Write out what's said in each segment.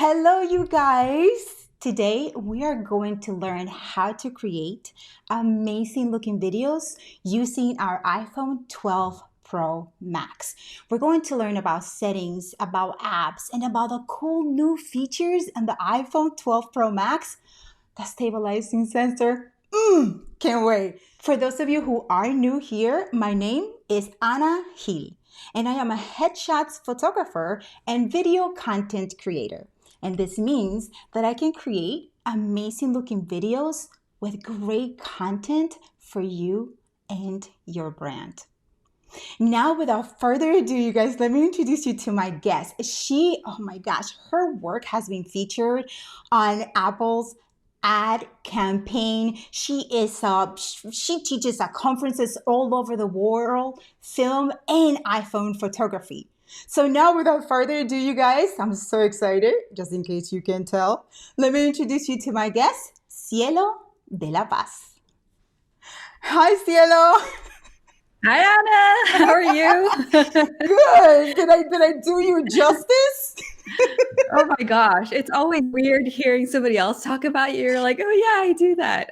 Hello, you guys. Today, we are going to learn how to create amazing looking videos using our iPhone 12 Pro Max. We're going to learn about settings, about apps, and about the cool new features in the iPhone 12 Pro Max. The stabilizing sensor. Can't wait. For those of you who are new here, my name is Ana Gil, and I am a headshots photographer and video content creator. And this means that I can create amazing looking videos with great content for you and your brand. Now, without further ado, you guys, let me introduce you to my guest. Oh my gosh, her work has been featured on Apple's ad campaign. She teaches at conferences all over the world, film and iPhone photography. So now, without further ado, you guys, I'm so excited, just in case you can tell. Let me introduce you to my guest, Cielo De La Paz. Hi, Cielo. Hi Anna, how are you? Good. Did I do you justice? Oh my gosh, it's always weird hearing somebody else talk about you. You're like, oh yeah, I do that.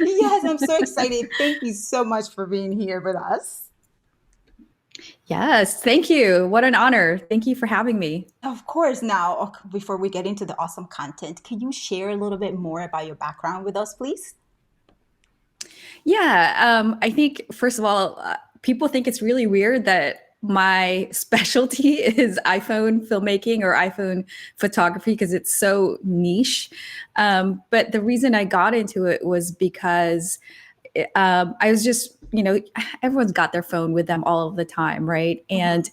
Yes, I'm so excited. Thank you so much for being here with us. Yes, thank you. What an honor. Thank you for having me. Of course. Now, before we get into the awesome content, can you share a little bit more about your background with us, please? Yeah, I think first of all, people think it's really weird that my specialty is iPhone filmmaking or iPhone photography because it's so niche. But the reason I got into it was because I was just, everyone's got their phone with them all of the time, right? And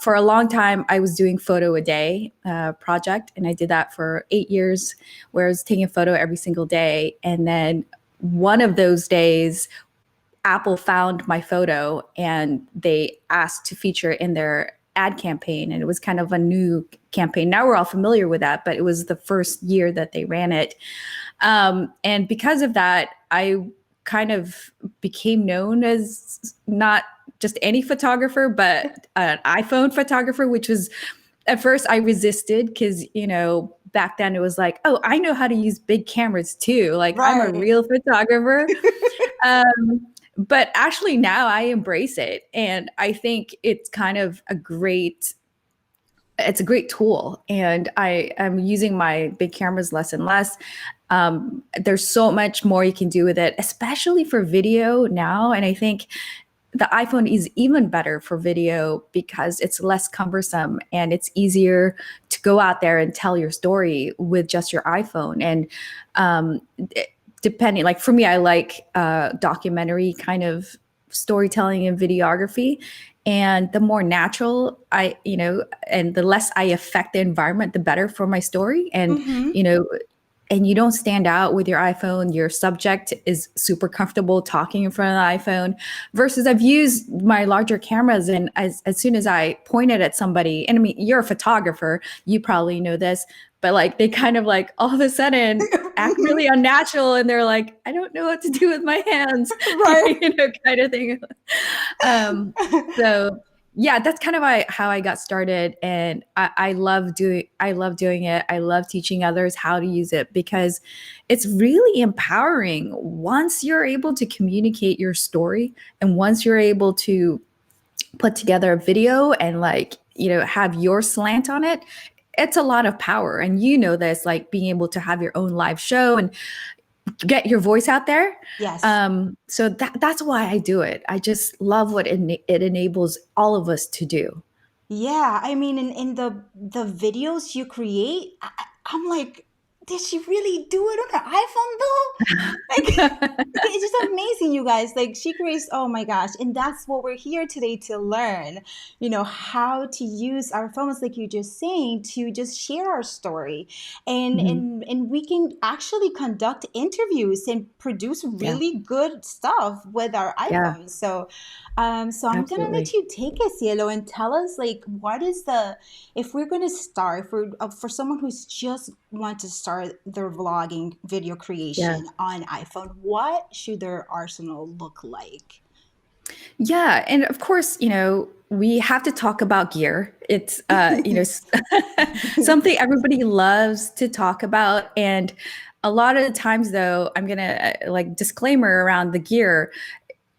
for a long time, I was doing photo a day project, and I did that for 8 years, where I was taking a photo every single day. And then one of those days, Apple found my photo and they asked to feature it in their ad campaign. And it was kind of a new campaign. Now we're all familiar with that, but it was the first year that they ran it. And because of that, I kind of became known as not just any photographer, but an iPhone photographer, which was at first I resisted because, back then it was like, oh, I know how to use big cameras too. Like I'm a Right. real photographer. But actually now I embrace it. And I think it's kind of it's a great tool, and I am using my big cameras less and less. There's so much more you can do with it, especially for video now. And I think the iPhone is even better for video because it's less cumbersome and it's easier to go out there and tell your story with just your iPhone. And depending, like for me, I like documentary kind of storytelling and videography. And the more natural and the less I affect the environment, the better for my story. And, Mm-hmm. you know, and you don't stand out with your iPhone. Your subject is super comfortable talking in front of the iPhone versus I've used my larger cameras. And as soon as I point it at somebody, and I mean, you're a photographer, you probably know this, but like they kind of like all of a sudden act really unnatural and they're like, I don't know what to do with my hands, Right. kind of thing. So yeah, that's kind of how I got started, and I love doing it. I love teaching others how to use it because it's really empowering once you're able to communicate your story, and once you're able to put together a video and have your slant on it. It's a lot of power, and this, like being able to have your own live show and get your voice out there. Yes. So that's why I do it. I just love what it enables all of us to do. Yeah, I mean, in the videos you create, I'm like, did she really do it on her iPhone though? Like, it's just amazing, you guys. Like, she creates, oh my gosh, and that's what we're here today to learn. How to use our phones, like you just saying, to just share our story, and Mhm. and we can actually conduct interviews and produce Yeah, really good stuff with our yeah, iPhones. So I'm gonna let absolutely. you take it, Cielo, and tell us like what is the if we're gonna start for someone who's just want to start their vlogging video Yeah. creation on iPhone, what should their arsenal look like? Yeah, and of course, we have to talk about gear. It's something everybody loves to talk about, and a lot of the times, though, I'm gonna like disclaimer around the gear.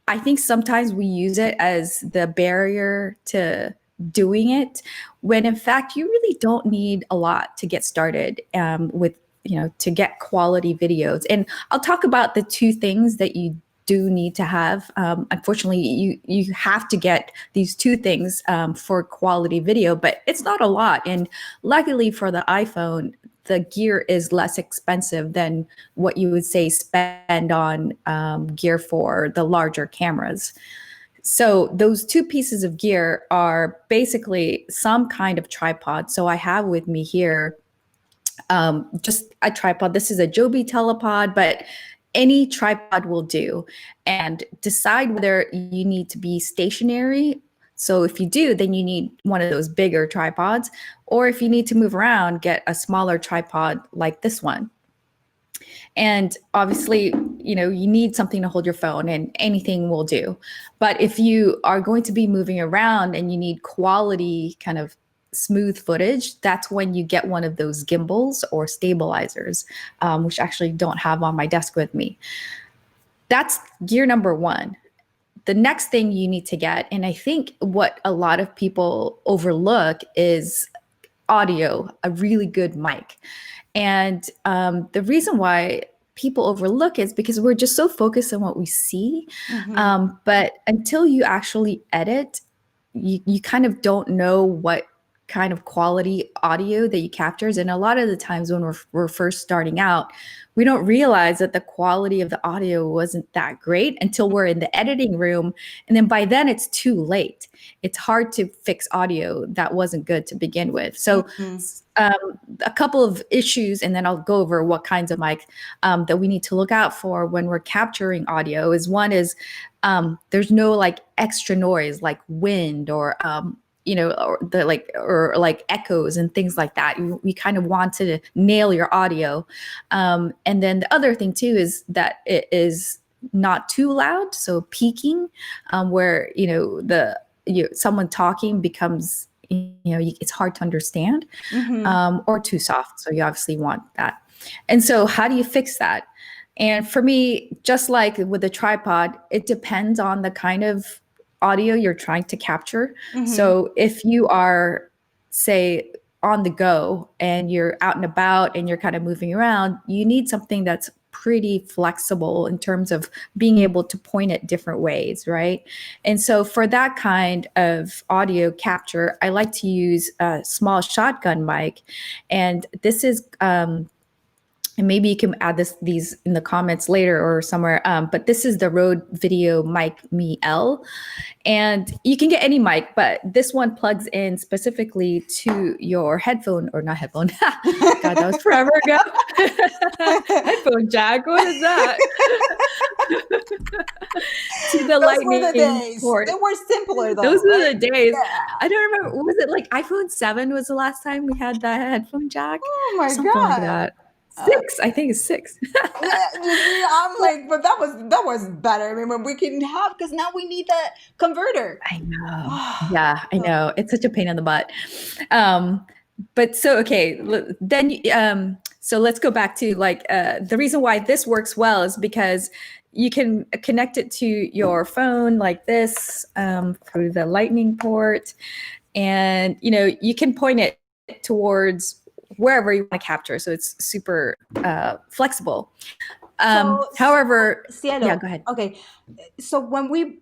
I think sometimes we use it as the barrier to doing it, when in fact you really don't need a lot to get started with, to get quality videos. And I'll talk about the two things that you do need to have. Unfortunately, you have to get these two things for quality video, but it's not a lot. And luckily for the iPhone, the gear is less expensive than what you would say spend on gear for the larger cameras. So those two pieces of gear are basically some kind of tripod. So I have with me here just a tripod. This is a Joby Telepod, but any tripod will do. And decide whether you need to be stationary. So if you do, then you need one of those bigger tripods. Or if you need to move around, get a smaller tripod like this one. And obviously, you need something to hold your phone, and anything will do. But if you are going to be moving around and you need quality kind of smooth footage, that's when you get one of those gimbals or stabilizers, which I actually don't have on my desk with me. That's gear number one. The next thing you need to get, and I think what a lot of people overlook, is audio, a really good mic. And the reason why people overlook is because we're just so focused on what we see. But until you actually edit, you kind of don't know what kind of quality audio that you captures. And a lot of the times when we're first starting out, we don't realize that the quality of the audio wasn't that great until we're in the editing room. And then by then it's too late. It's hard to fix audio that wasn't good to begin with. So a couple of issues, and then I'll go over what kinds of mic that we need to look out for when we're capturing audio. One is there's no like extra noise like wind or or like echoes and things like that. You kind of want to nail your audio. And then the other thing too is that it is not too loud. So peaking, where, someone talking becomes, it's hard to understand, or too soft. So you obviously want that. And so how do you fix that? And for me, just like with the tripod, it depends on the kind of audio you're trying to capture. So if you are, say, on the go and you're out and about and you're kind of moving around, you need something that's pretty flexible in terms of being able to point it different ways, right? And so for that kind of audio capture, I like to use a small shotgun mic. And this is and maybe you can add these in the comments later or somewhere. But this is the Rode Video Mic Me L. And you can get any mic, but this one plugs in specifically to your headphone, or not headphone. God, that was forever ago. Headphone jack, what is that? To the Those lightning were the days. port. They were simpler though. Those were right? the days. Yeah. I don't remember. Was it like iPhone 7 was the last time we had that headphone jack? Oh my Something God. like that. 6, I think it's 6. I'm like, but that was better. I mean, when we can have, because now we need the converter. I know. Yeah, I know. It's such a pain in the butt. But so, okay, then, so let's go back to like, the reason why this works well is because you can connect it to your phone like this, through the lightning port. And, you can point it towards wherever you want to capture. So it's super flexible. However, Cielo, yeah, go ahead. Okay, so when we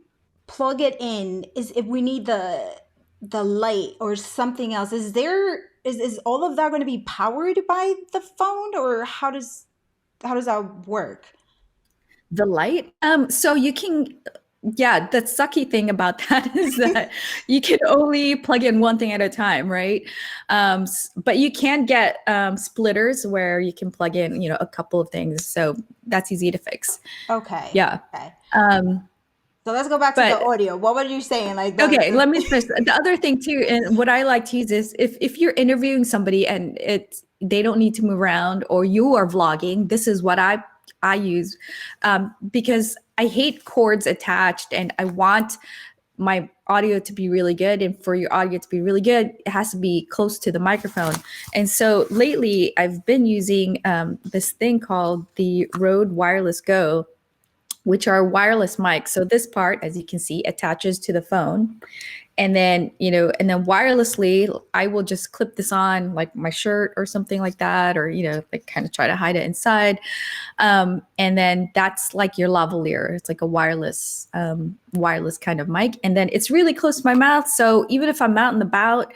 plug it in, is if we need the light or something else, is all of that going to be powered by the phone, or how does that work? The light. So you can, yeah, the sucky thing about that is that you can only plug in one thing at a time, right? But you can get splitters where you can plug in, a couple of things. So that's easy to fix. Okay. Yeah. Okay. So let's go back to the audio. What were you saying? Okay, let me finish. The other thing too, and what I like to use is if you're interviewing somebody and they don't need to move around, or you are vlogging, this is what I use, because I hate cords attached, and I want my audio to be really good, and for your audio to be really good, it has to be close to the microphone. And so lately I've been using this thing called the Rode Wireless Go, which are wireless mics. So this part, as you can see, attaches to the phone. And then, and then wirelessly, I will just clip this on like my shirt or something like that, or, like kind of try to hide it inside. And then that's like your lavalier. It's like a wireless kind of mic. And then it's really close to my mouth. So even if I'm out and about,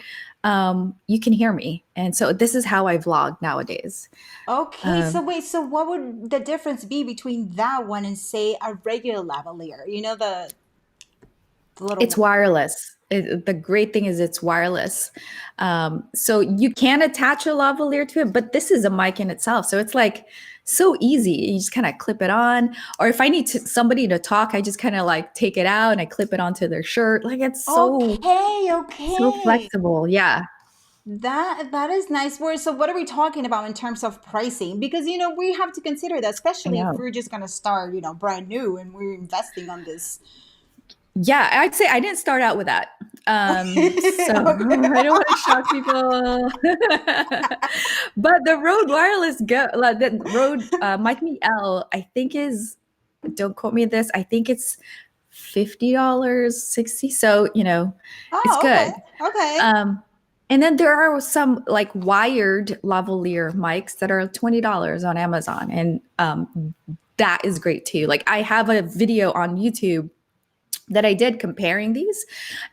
you can hear me. And so this is how I vlog nowadays. Okay, so wait, so what would the difference be between that one and say a regular lavalier? You know, the little It's one. wireless. The great thing is it's wireless. So you can attach a lavalier to it, but this is a mic in itself. So it's like so easy. You just kind of clip it on. Or if I need somebody to talk, I just kind of like take it out and I clip it onto their shirt. Like it's Okay, so okay. flexible. Yeah, That is nice. So what are we talking about in terms of pricing? Because we have to consider that, I especially if know. we're just gonna start, brand new and we're investing on this. Yeah, I'd say I didn't start out with that. So Okay. I don't want to shock people. But the Rode Wireless Go, like the Rode Mic Me L, I think is, don't quote me on this, I think it's $50, 60. So, it's Oh, okay. good. Okay. Um, and then there are some like wired lavalier mics that are $20 on Amazon. And that is great too. Like I have a video on YouTube that I did comparing these,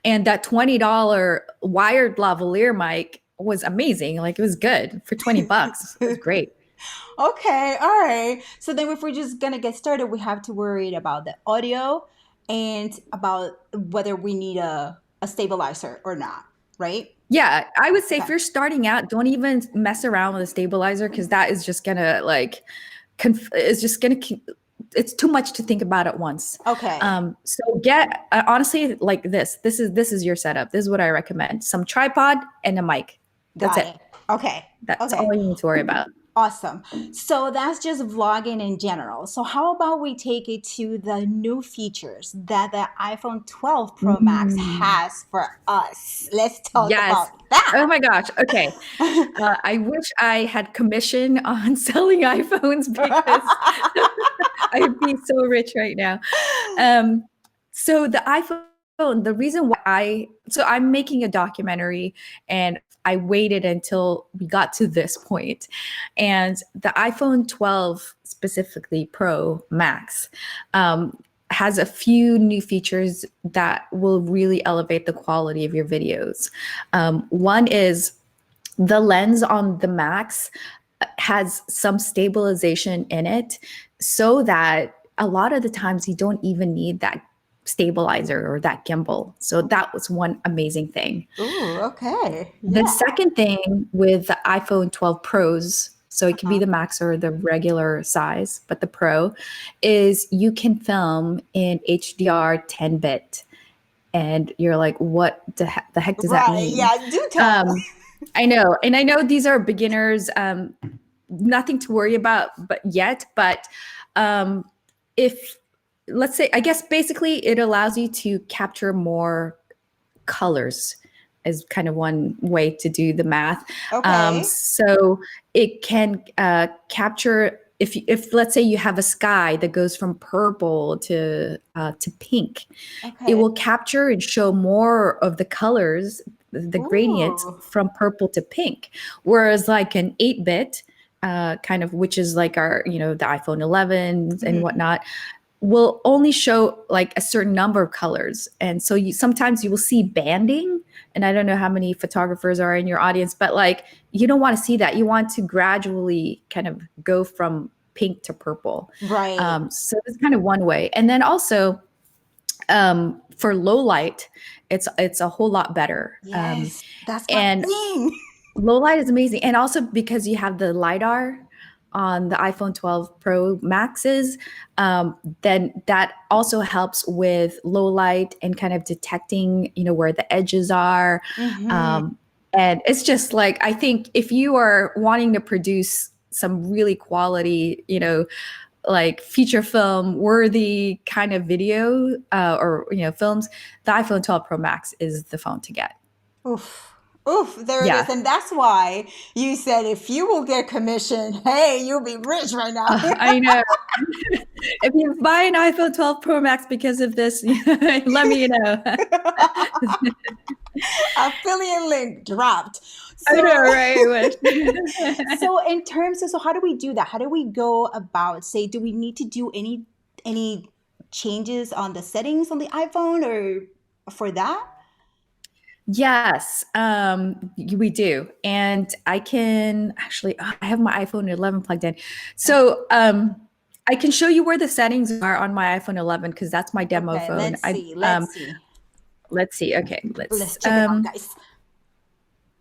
and that $20 wired lavalier mic was amazing. Like it was good for 20 bucks. It was great. Okay, all right. So then if we're just gonna get started, we have to worry about the audio and about whether we need a stabilizer or not, right? Yeah, I would say if Okay. you're starting out, don't even mess around with a stabilizer, because that is just gonna like, it's just gonna, it's too much to think about at once. Okay. So get honestly like this. This is your setup. This is what I recommend: some tripod and a mic. That's Got it. it. Okay. That's all Okay. you need to worry about. Awesome. So that's just vlogging in general. So how about we take it to the new features that the iPhone 12 Pro Max Mm. has for us? Let's talk Yes. about that. Oh my gosh. Okay. I wish I had commission on selling iPhones, because I would be so rich right now. Um, so the iPhone, the reason why so I'm making a documentary, and I waited until we got to this point. And the iPhone 12, specifically Pro Max, has a few new features that will really elevate the quality of your videos. One is the lens on the Max has some stabilization in it, so that a lot of the times you don't even need that stabilizer or that gimbal. So that was one amazing thing. Ooh, okay. The Yeah. second thing with the iPhone 12 Pros, so it could be Uh-huh. the Max or the regular size, but the Pro, is you can film in HDR 10-bit. And you're like, what the heck does that Right. mean? Yeah, do tell. Um, I know. And I know these are beginners, nothing to worry about but yet. But um, if, let's say, I guess basically it allows you to capture more colors, is kind of one way to do the math. Okay. So it can capture, if let's say you have a sky that goes from purple to pink, it Okay. will capture and show more of the colors, the gradients Ooh. from purple to pink. Whereas like an 8-bit, kind of, which is like our, the iPhone 11s and Mhm. whatnot, will only show like a certain number of colors. And so sometimes you will see banding, and I don't know how many photographers are in your audience, but like you don't want to see that. You want to gradually kind of go from pink to purple. Right. So that's kind of one way. And then also, for low light, it's a whole lot better. Yes, that's my And thing. low light is amazing. And also because you have the LiDAR on the iPhone 12 Pro Maxes, then that also helps with low light and kind of detecting, where the edges are. Hmm. Um, and it's just like, I think if you are wanting to produce some really quality, like feature film worthy kind of video or films, the iPhone 12 Pro Max is the phone to get. Oof. Oof, there it is. Yeah, And that's why you said if you will get commission, hey, you'll be rich right now. I know. If you buy an iPhone 12 Pro Max because of this, let me know. Affiliate link dropped. I So, know, right? I wish. so in terms of, so how do we do that? How do we go about, say, do we need to do any changes on the settings on the iPhone or for that? Yes, we do. And I can actually, I have my iPhone 11 plugged in. So I can show you where the settings are on my iPhone 11 because that's my demo Okay, phone. let's see. Let's see. Let's see. Okay, Let's check it out, guys.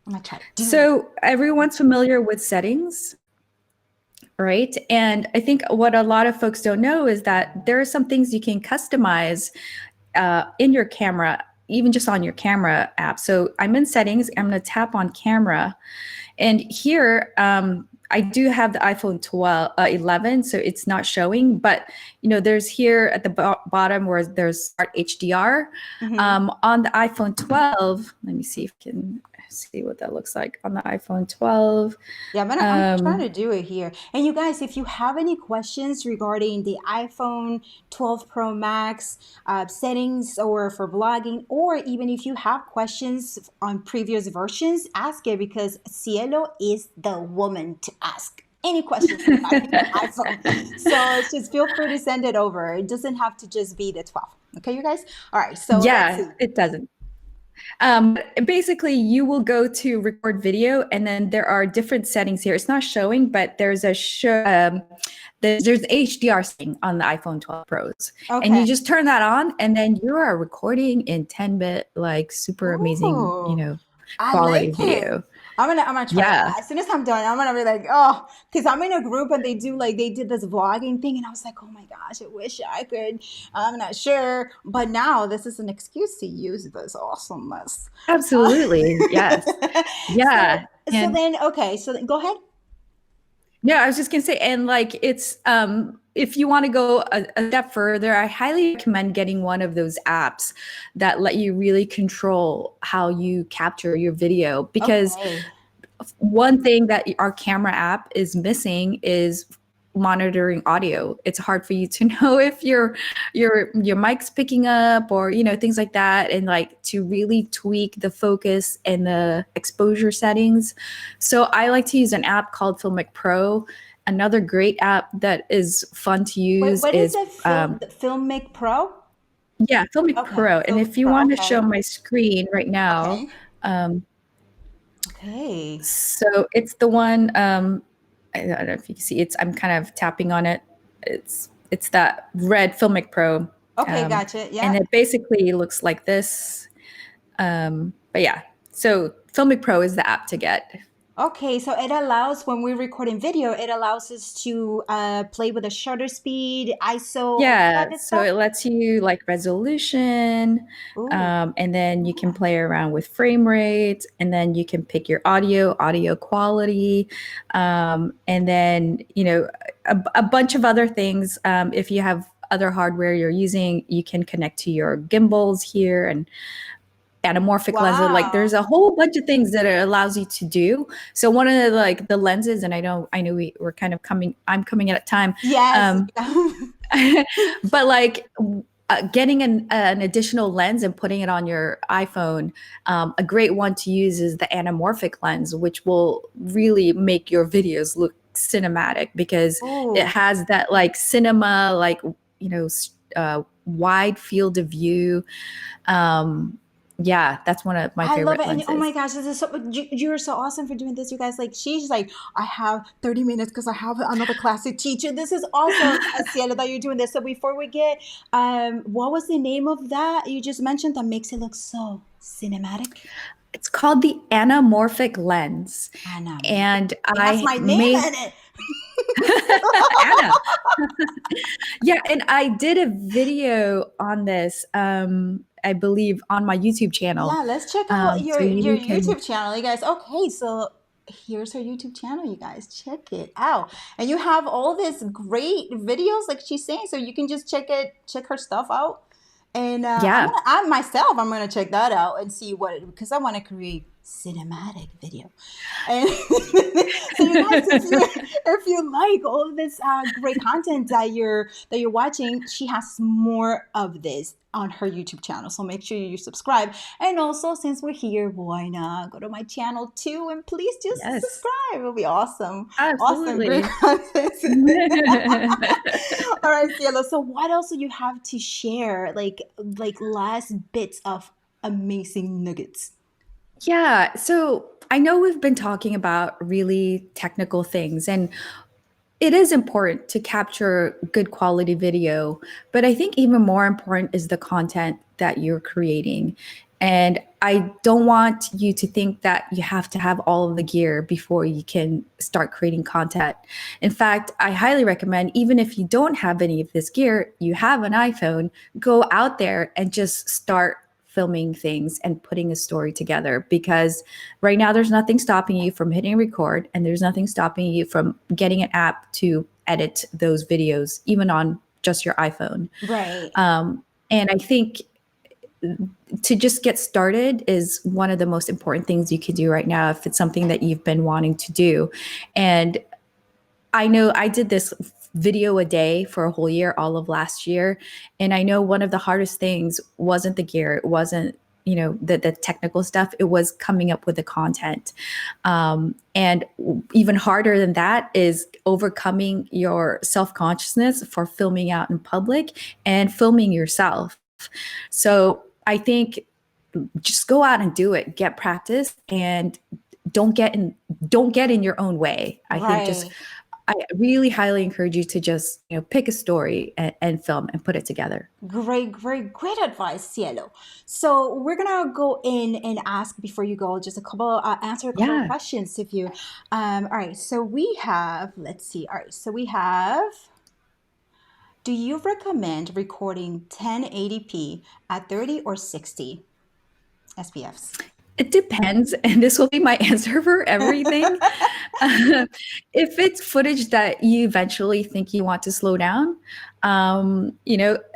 I'm gonna try to do it. so everyone's familiar with settings, right? And I think what a lot of folks don't know is that there are some things you can customize in your camera, even just on your camera app. So I'm in settings, I'm gonna tap on camera. And here, I do have the iPhone 11, so it's not showing, but there's here at the bottom where there's Start HDR. Mhm. On the iPhone 12, let me see if I can see what that looks like on the iPhone 12. Yeah, I'm trying to do it here. And you guys, if you have any questions regarding the iPhone 12 Pro Max settings or for vlogging, or even if you have questions on previous versions, ask it because Cielo is the woman to ask any questions regarding your iPhone. So just feel free to send it over. It doesn't have to just be the 12. Okay, you guys? All right, so let's Yeah, see. it doesn't. Basically, you will go to record video, and then there are different settings here. It's not showing, but there's a there's HDR setting on the iPhone 12 Pros, and Okay. you just turn that on, and then you are recording in 10-bit, like super amazing, Ooh. I quality like it. video. I'm gonna try it. Yeah, As soon as I'm done, I'm gonna be like, oh, because I'm in a group and they did this vlogging thing, and I was like, oh my gosh, I wish I could. I'm not sure, but now this is an excuse to use this awesomeness. Uh, absolutely. Yes. so Yeah. so And then okay, so then, go ahead. yeah, I was just gonna say, and like it's if you want to go a step further, I highly recommend getting one of those apps that let you really control how you capture your video. Because Okay. one thing that our camera app is missing is monitoring audio. It's hard for you to know if your mic's picking up or things like that, and like to really tweak the focus and the exposure settings. So I like to use an app called Filmic Pro. Another great app that is fun to Wait, use what is is it? Filmic Pro? yeah, Filmic Okay, Pro. And if Filmic you Pro. want to show Okay. my screen right now, Okay. um, Okay. so it's the one. I don't know if you can see. I'm kind of tapping on it. It's that red Filmic Pro, Okay, um, gotcha. and Yeah. it basically looks like this. But yeah, so Filmic Pro is the app to get. Okay, so it allows when we're recording video, it allows us to play with the shutter speed, ISO, all that Yeah, good so stuff. it lets you like resolution, Ooh, and then you can play around with frame rate, and then you can pick your audio quality, and then a bunch of other things. If you have other hardware you're using, you can connect to your gimbals here and anamorphic lenses. Like there's wow. a whole bunch of things that it allows you to do. So one of the lenses, and I know we're kind of I'm coming at a time. Yes. Um, but like getting an additional lens and putting it on your iPhone, a great one to use is the anamorphic lens, which will really make your videos look cinematic because it Ooh, has that like cinema, like wide field of view. Um, yeah, that's one of my I love favorite it. And oh my lenses. gosh, this is so, you're so awesome for doing this, you guys. Like, she's like, I have 30 minutes because I have another class to teach you. This is awesome, Cielo, that you're doing this. So before we get, what was the name of that you just mentioned that makes it look so cinematic? It's called the anamorphic lens, Anna. and It has I my name made in it. Anna. Yeah, and I did a video on this, I believe, on my YouTube channel. Yeah, let's check out So your you can. YouTube channel, you guys. Okay, so here's her YouTube channel, you guys. Check it out. And you have all this great videos, like she's saying, so you can just check her stuff out. And Yeah. I'm gonna check that out and see because I want to create cinematic video. And so you guys, if you like all this great content that you're watching, she has more of this on her YouTube channel. So make sure you subscribe. And also, since we're here, why not go to my channel too? And please just Yes. subscribe. It'll be awesome. Awesome, great Absolutely. content. All right, Cielo. So what else do you have to share? Like last bits of amazing nuggets. Yeah. So I know we've been talking about really technical things, and it is important to capture good quality video, but I think even more important is the content that you're creating. And I don't want you to think that you have to have all of the gear before you can start creating content. In fact, I highly recommend, even if you don't have any of this gear, you have an iPhone, go out there and just start filming things and putting a story together, because right now there's nothing stopping you from hitting record, and there's nothing stopping you from getting an app to edit those videos, even on just your iPhone. Right. And I think to just get started is one of the most important things you can do right now if it's something that you've been wanting to do. And I know I did this video a day for a whole year, all of last year. And I know one of the hardest things wasn't the gear. It wasn't, the technical stuff. It was coming up with the content. And even harder than that is overcoming your self-consciousness for filming out in public and filming yourself. So I think just go out and do it, get practice, and don't get in your own way. I think just I really highly encourage you to just pick a story and film and put it together. Great, great, great advice, Cielo. So we're gonna go in and ask before you go just answer a couple of Yeah. questions if you. All right. So we have. Let's see. All right. So we have. Do you recommend recording 1080p at 30 or 60 SPFs? It depends, and this will be my answer for everything. If it's footage that you eventually think you want to slow down,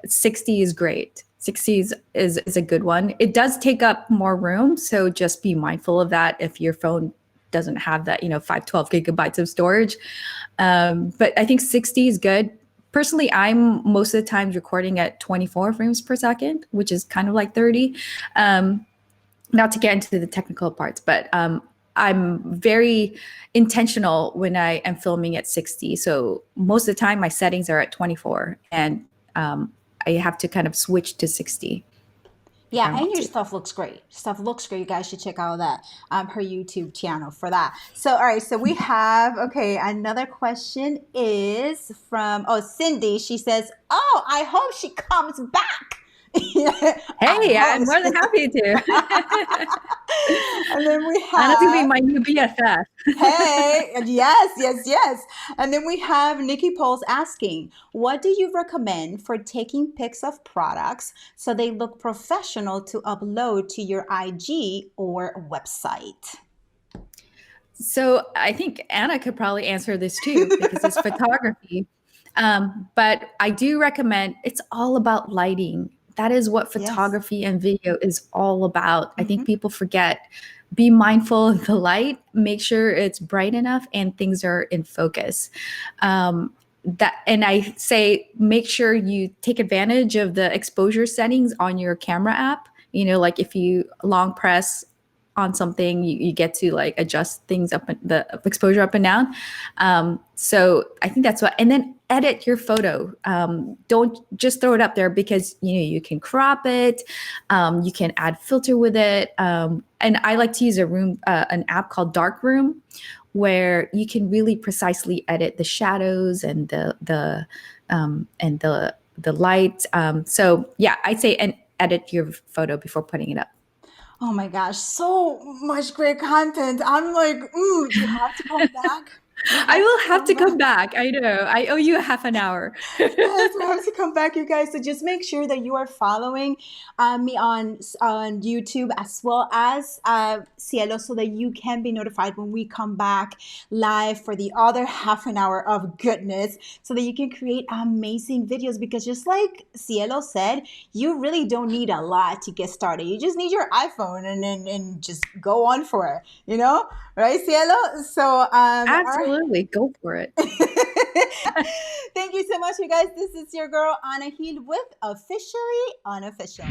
60 is great. 60 is a good one. It does take up more room, so just be mindful of that if your phone doesn't have that, 512 gigabytes of storage. But I think 60 is good. Personally, I'm most of the times recording at 24 frames per second, which is kind of like 30. Not to get into the technical parts, but I'm very intentional when I am filming at 60. So most of the time my settings are at 24, and I have to kind of switch to 60 if Yeah, I and want your to. stuff looks great. Stuff looks great. You guys should check out that her YouTube channel for that. So, all right. So we have another question is from Cindy. She says, "Oh, I hope she comes back." Yeah, I Hey, I'm more than hope. happy to. And then we Anna's gonna be have my new BFF. Hey, yes, yes, yes. And then we have Nikki Poles asking, what do you recommend for taking pics of products so they look professional to upload to your IG or website? So I think Anna could probably answer this too, because it's photography. But I do recommend, it's all about lighting. That is what Yes. photography and video is all about. I think Hmm. people forget. Be mindful of the light, make sure it's bright enough and things are in focus. And I say make sure you take advantage of the exposure settings on your camera app. Like if you long press on something, you get to like adjust things up, the exposure up and down. So I think that's what, and then edit your photo. Don't just throw it up there, because you can crop it, you can add filter with it. And I like to use an app called Darkroom, where you can really precisely edit the shadows and the light. So yeah, I'd say and edit your photo before putting it up. Oh my gosh, so much great content. I'm like, ooh, you have to come back. You I have to will have come to come back. back. I know. I owe you a half an hour. Yes, we have to come back, you guys. So just make sure that you are following me on YouTube as well as Cielo, so that you can be notified when we come back live for the other half an hour of goodness, so that you can create amazing videos. Because just like Cielo said, you really don't need a lot to get started. You just need your iPhone and just go on for it. Right, Cielo? So, all right. Absolutely. Go for it. Thank you so much, you guys. This is your girl, Anna Hill with Officially Unofficial.